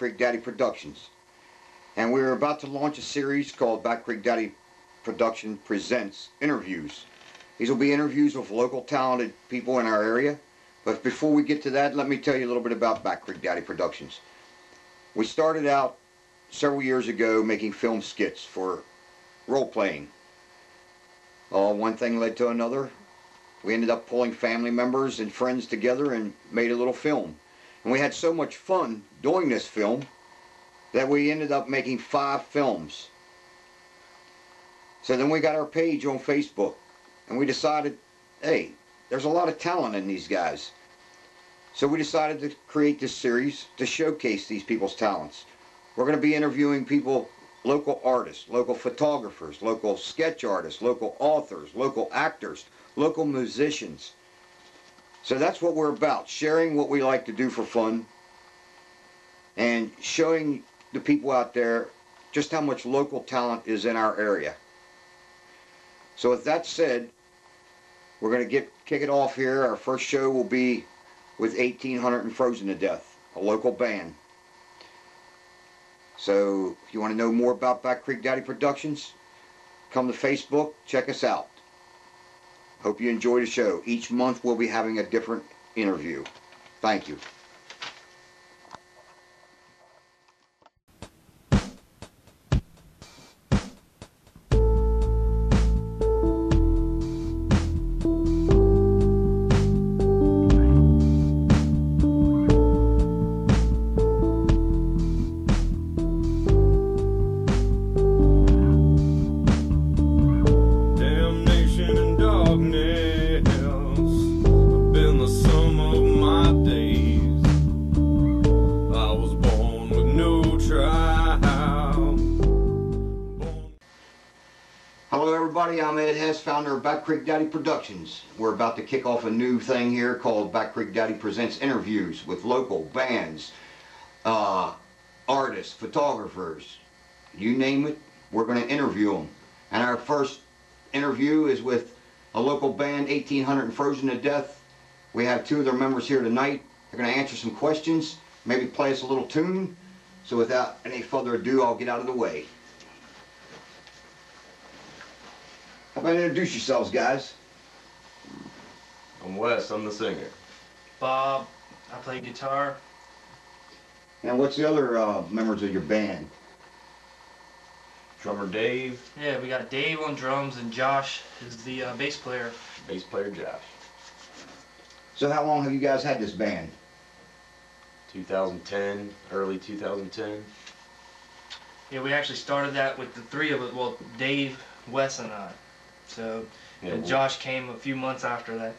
BackCreekDaddy Productions. And we're about to launch a series called BackCreekDaddy Production Presents Interviews. These will be interviews with local talented people in our area. But before we get to that, let me tell you a little bit about BackCreekDaddy Productions. We started out several years ago making film skits for role-playing. One thing led to another. We ended up pulling family members and friends together and made a little film. And we had so much fun doing this film that we ended up making 5 films. So then we got our page on Facebook and we decided, hey, there's a lot of talent in these guys. So we decided to create this series to showcase these people's talents. We're going to be interviewing people, local artists, local photographers, local sketch artists, local authors, local actors, local musicians. So that's what we're about, sharing what we like to do for fun and showing the people out there just how much local talent is in our area. So with that said, we're going to kick it off here. Our first show will be with 1800andfrozentodeath, a local band. So if you want to know more about BackCreekDaddy Productions, come to Facebook, check us out. Hope you enjoy the show. Each month we'll be having a different interview. Thank you. Hello everybody, I'm Ed Hess, founder of BackCreekDaddy Productions. We're about to kick off a new thing here called BackCreekDaddy Presents Interviews with local bands, artists, photographers, you name it, we're going to interview them. And our first interview is with a local band, 1800andfrozentodeath. We have 2 of their members here tonight. They're going to answer some questions, maybe play us a little tune. So without any further ado, I'll get out of the way. How about introduce yourselves, guys? I'm Wes, I'm the singer. Bob, I play guitar. And what's the other members of your band? Drummer Dave. Yeah, we got Dave on drums and Josh is the bass player. Bass player Josh. So how long have you guys had this band? 2010, early 2010. Yeah, we actually started that with the 3 of us, well, Dave, Wes, and I. So, yeah, and Josh came a few months after that.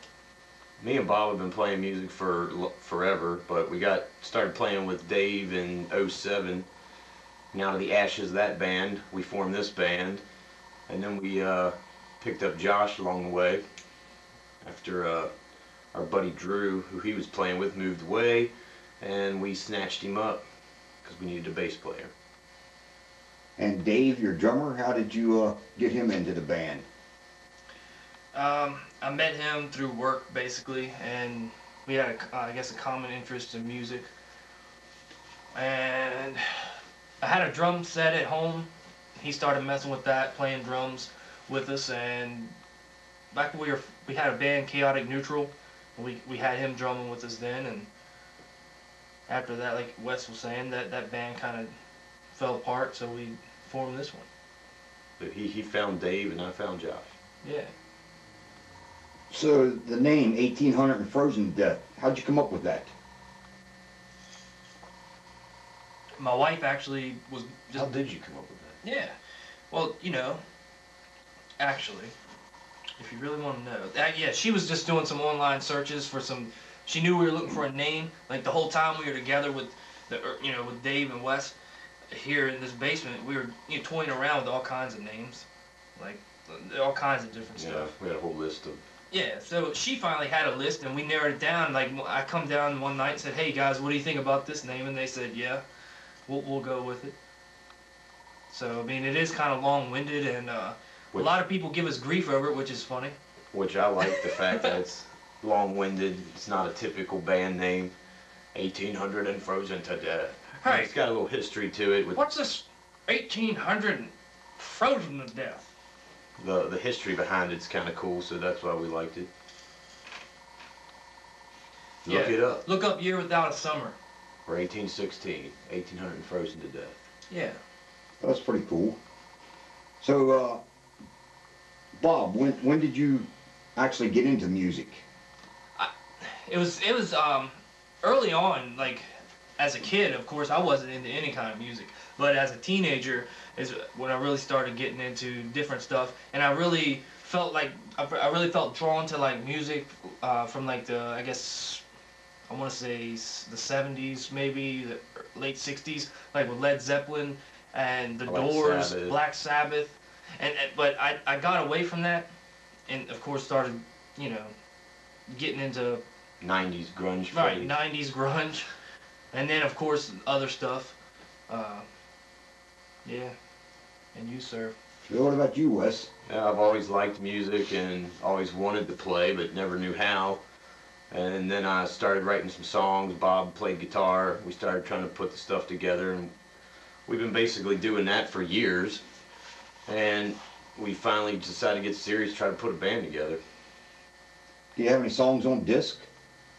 Me and Bob have been playing music for forever, but we started playing with Dave in '07. And out of the ashes of that band, we formed this band, and then we picked up Josh along the way after our buddy Drew, who he was playing with, moved away, and we snatched him up because we needed a bass player. And Dave, your drummer, how did you get him into the band? I met him through work, basically, and we had, I guess, a common interest in music. And I had a drum set at home. He started messing with that, playing drums with us, and back when we had a band, Chaotic Neutral, we had him drumming with us then, and after that, like Wes was saying, that band kind of fell apart, so we formed this one. So he found Dave and I found Josh. Yeah. So the name 1800andfrozentodeath, how'd you come up with that? My wife actually was just... How did you come up with that? Yeah. Well, you know, actually, if you really want to know, yeah, she was just doing some online searches for some... She knew we were looking for a name. Like the whole time we were together with with Dave and Wes here in this basement, we were toying around with all kinds of names, like all kinds of different stuff. Yeah, we had a whole list of... Yeah, so she finally had a list and we narrowed it down. Like I come down one night and said, "Hey guys, what do you think about this name?" And they said, "Yeah, we'll go with it." So I mean, it is kind of long-winded, and a lot of people give us grief over it, which is funny. Which I like the fact that it's long-winded. It's not a typical band name. 1800 and Frozen to Death. Hey, It's got a little history to it with what's this 1800 and frozen to death? the history behind it's kind of cool, so that's why we liked it. Look Yeah, it up. Look up Year Without a Summer. For 1816, 1800 and frozen to death. Yeah. That's pretty cool. So, Bob, when did you actually get into music? It was early on, like as a kid, of course, I wasn't into any kind of music. But as a teenager is when I really started getting into different stuff, and I really felt like I really felt drawn to like music from like the I guess I want to say the 70s, maybe the late 60s, like with Led Zeppelin and the Black Doors, Sabbath. Black Sabbath, but I got away from that, and of course started getting into 90s grunge right phase. 90s grunge, and then of course other stuff. Yeah, and you, sir. So what about you, Wes? Yeah, I've always liked music and always wanted to play, but never knew how. And then I started writing some songs. Bob played guitar. We started trying to put the stuff together, and we've been basically doing that for years. And we finally decided to get serious, try to put a band together. Do you have any songs on disc?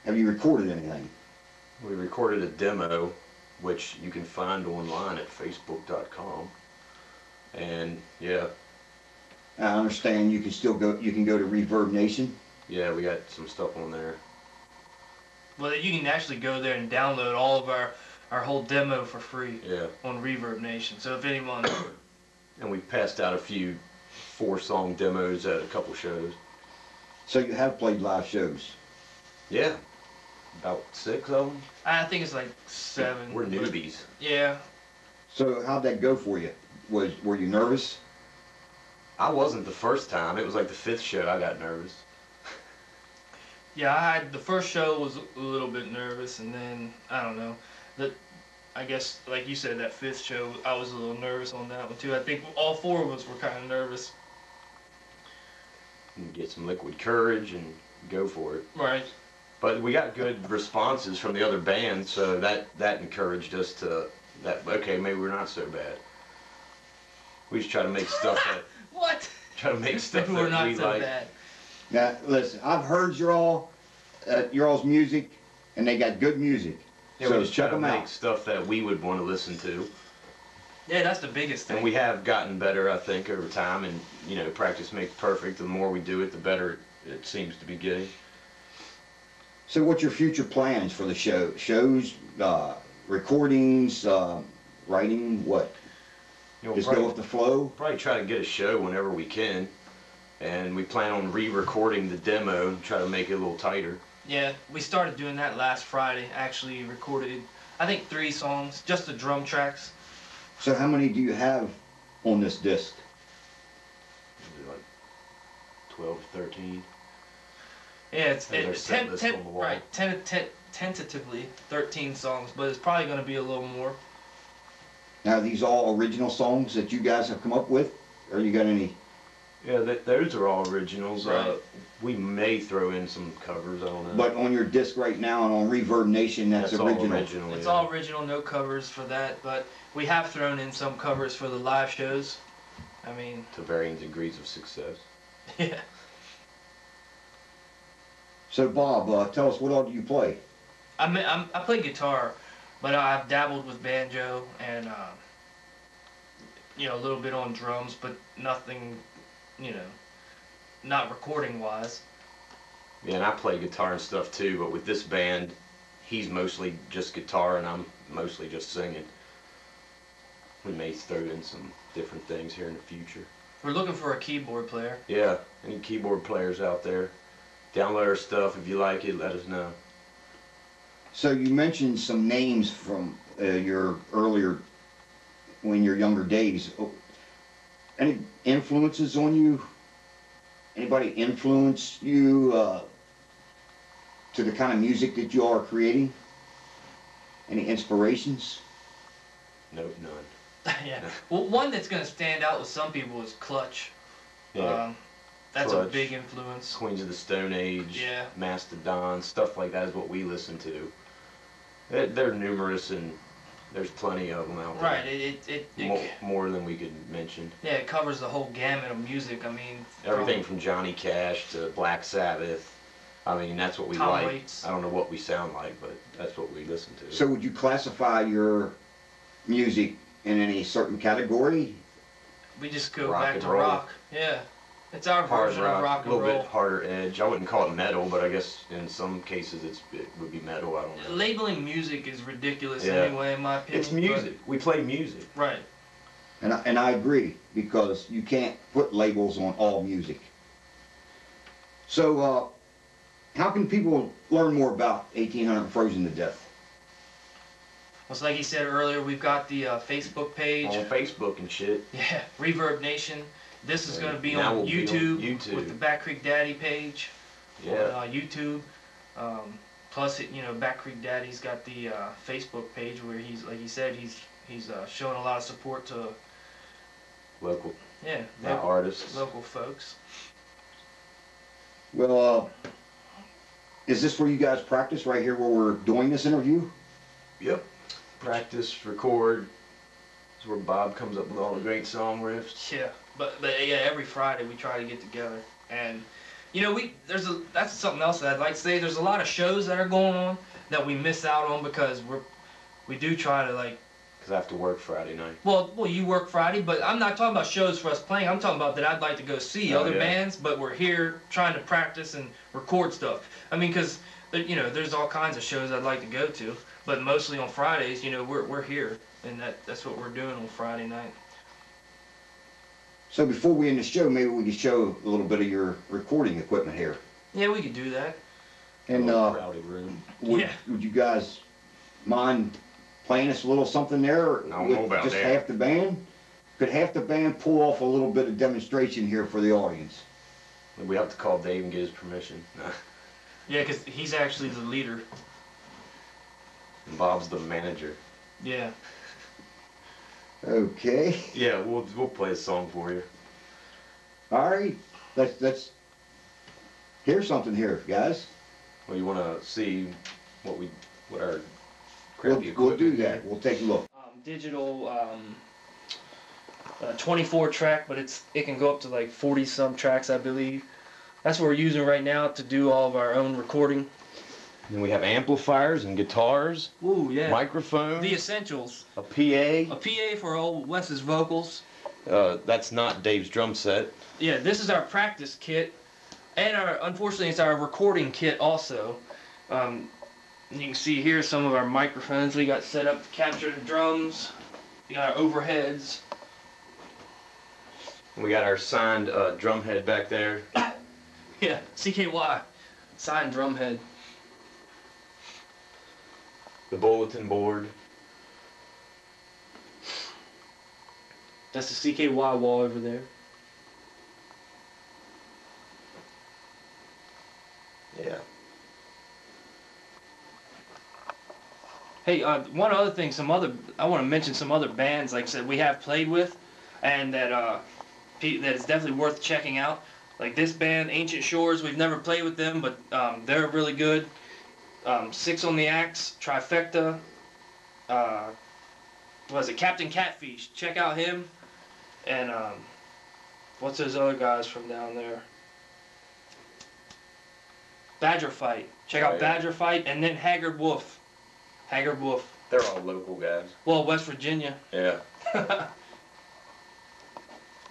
Have you recorded anything? We recorded a demo, which you can find online at facebook.com. And yeah, I understand you can still go. You can go to Reverb Nation. yeah, we got some stuff on there. Well, you can actually go there and download all of our whole demo for free Yeah, on Reverb Nation. So if anyone, and we passed out a few 4-song demos at a couple shows. So you have played live shows. Yeah, about 6 of them. I think it's like 7. We're newbies. Yeah. So how'd that go for you? Were you nervous? I wasn't the first time. It was like the 5th show I got nervous. Yeah, the first show was a little bit nervous, and then I don't know, I guess like you said, that 5th show I was a little nervous on that one too. I think all 4 of us were kind of nervous. And get some liquid courage and go for it. Right. But we got good responses from the other bands, so that encouraged us to okay, maybe we're not so bad. We just try to make stuff that What? try to make stuff Maybe we're that not we so like. bad. Now listen, I've heard your all's music, and they got good music. Yeah, So we just try check to them make out. stuff that we would want to listen to. Yeah, that's the biggest thing. And we have gotten better, I think, over time. And practice makes perfect. The more we do it, the better it seems to be getting. So what's your future plans for the show? Shows, recordings, writing, what? Just go with the flow? Probably try to get a show whenever we can. And we plan on re-recording the demo and try to make it a little tighter. Yeah, we started doing that last Friday. Actually recorded, I think 3 songs, just the drum tracks. So how many do you have on this disc? Is it like 12 to 13? Yeah, it's There's our set list on the wall. right, tentatively 13 songs, but it's probably going to be a little more. Now, are these all original songs that you guys have come up with? Or you got any? Yeah, those are all originals. Right. We may throw in some covers, I don't know. But on your disc right now and on Reverb Nation, that's all original. original. It's yeah. all original, no covers for that, but we have thrown in some covers for the live shows. I mean, To varying degrees of success. yeah. So Bob, tell us, what all do you play? I play guitar, but I've dabbled with banjo and a little bit on drums, but nothing, not recording wise. Yeah, and I play guitar and stuff too, but with this band, he's mostly just guitar and I'm mostly just singing. We may throw in some different things here in the future. We're looking for a keyboard player. Yeah, any keyboard players out there, download our stuff. If you like it, let us know. So you mentioned some names from your earlier, when your younger days. Any influences on you? Anybody influence you to the kind of music that you are creating? Any inspirations? Nope, none. Yeah. Well, one that's going to stand out with some people is Clutch. Yeah. That's a Clutch, big influence. Queens of the Stone Age, Yeah. Mastodon, stuff like that is what we listen to. They're numerous and There's plenty of them out there. Right. More than we could mention. Yeah, it covers the whole gamut of music. I mean, everything from Johnny Cash to Black Sabbath. I mean, that's what we Tom like. Waits. I don't know what we sound like, but that's what we listen to. So would you classify your music in any certain category? We just go Rock back and to roll. rock. Yeah. It's our version of rock a and little roll. bit harder edge. I wouldn't call it metal, but I guess in some cases it would be metal. I don't know. Labeling music is ridiculous Yeah. anyway, in my opinion. It's music. We play music. Right. And I agree, because you can't put labels on all music. So, how can people learn more about 1800 Frozen to Death? Well, so like he said earlier, we've got the Facebook page. On Facebook and shit. Yeah, Reverb Nation. This is going to be Now on we'll be YouTube, on YouTube. with the BackCreekDaddy page Yeah. on YouTube. Plus, BackCreekDaddy's got the Facebook page where he's, like he said, he's showing a lot of support to Local local artists. local folks. Well, is this where you guys practice, right here where we're doing this interview? Yep. Practice, record. That's where Bob comes up with all the great song riffs. Yeah, but yeah, every Friday we try to get together, and that's something else that I'd like to say. There's a lot of shows that are going on that we miss out on because we do try to, like. Because I have to work Friday night. Well, you work Friday, but I'm not talking about shows for us playing. I'm talking about that I'd like to go see other bands, but we're here trying to practice and record stuff. I mean, because there's all kinds of shows I'd like to go to, but mostly on Fridays, we're here, and that's what we're doing on Friday night. So before we end the show, maybe we could show a little bit of your recording equipment here. Yeah, we could do that. And crowded room. would you guys mind playing us a little something there? I don't know about just that. half the band? Could half the band pull off a little bit of demonstration here for the audience? We have to call Dave and get his permission. Yeah, because he's actually the leader. And Bob's the manager. Yeah. Okay. Yeah, we'll play a song for you. All right. Let's hear something here, guys. Well, you want to see what our We'll crappy do equipment that. here? We'll take a look. Digital 24 track, but it can go up to like 40 some tracks, I believe. That's what we're using right now to do all of our own recording. And we have amplifiers and guitars. Ooh, yeah. Microphones. The essentials. A PA. A PA for old Wes's vocals. That's not Dave's drum set. Yeah, this is our practice kit, and unfortunately it's our recording kit also. You can see here some of our microphones we got set up to capture the drums. We got our overheads. We got our signed drum head back there. Yeah, CKY, signed drum head. The bulletin board. That's the CKY wall over there. Yeah. Hey, one other thing, I want to mention some other bands, like I said, we have played with, and that is definitely worth checking out. Like this band, Ancient Shores, we've never played with them, but they're really good. Six on the Axe, Trifecta, Captain Catfish? Check out him. And what's those other guys from down there? Badger Fight. Check out Badger Fight, and then Haggard Wolf. Haggard Wolf. They're all local guys. Well, West Virginia. Yeah.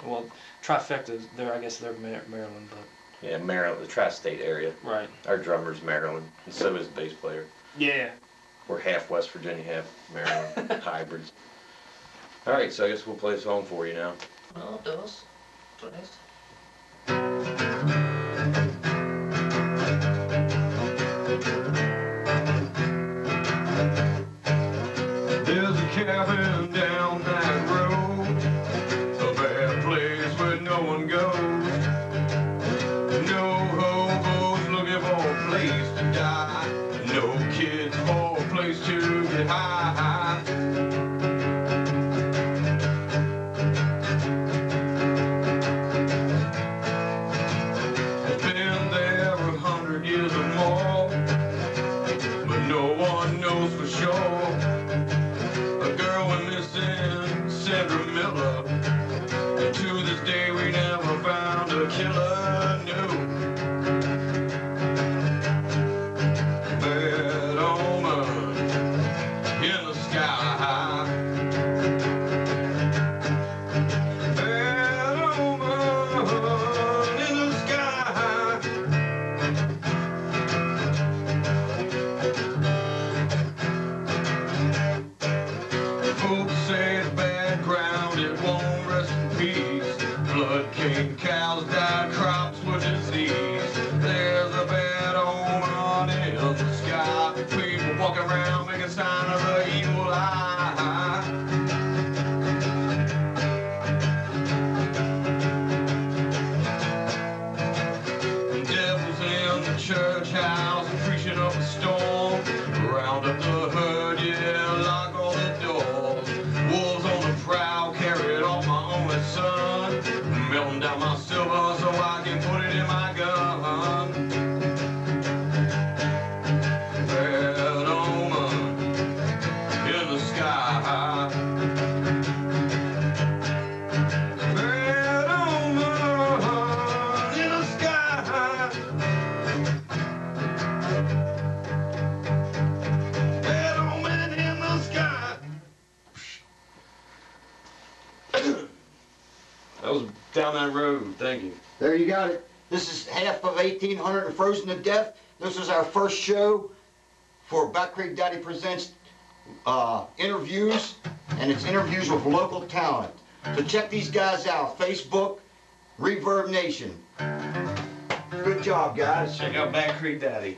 Well, Trifecta, I guess they're Maryland, but. Yeah, Maryland, the tri-state area. Right. Our drummer's Maryland, and so is the bass player. Yeah. We're half West Virginia, half Maryland hybrids. All right, so I guess we'll play a song for you now. Well, dos, tres. There's a cabin down that road, a bad place where no one goes. No hobos looking for a place to die. No kids for a place to get high. missing Sandra Miller, and to this day we never found a killer. No. Bad omen in the sky. Bad omen in the sky. Folks say it's bad ground, it won't rest in peace. Blood came, cows died, crops were diseased. There's a bad omen in the sky. People walking around making sign of the evil eye. Devils in the church house, preaching up a storm. Round up the herd, yeah, lock all the doors. Wolves on the prowl, carried off my only son. Melting down my silver so I can put it in my gun. Bad omen in the sky. Bad omen in the sky. Bad omen in the sky. That was down that road. Thank you. There you got it. This is half of 1800 and Frozen to Death. This is our first show for BackCreekDaddy Presents Interviews, and it's interviews with local talent. So check these guys out. Facebook, Reverb Nation. Good job, guys. Check out BackCreekDaddy.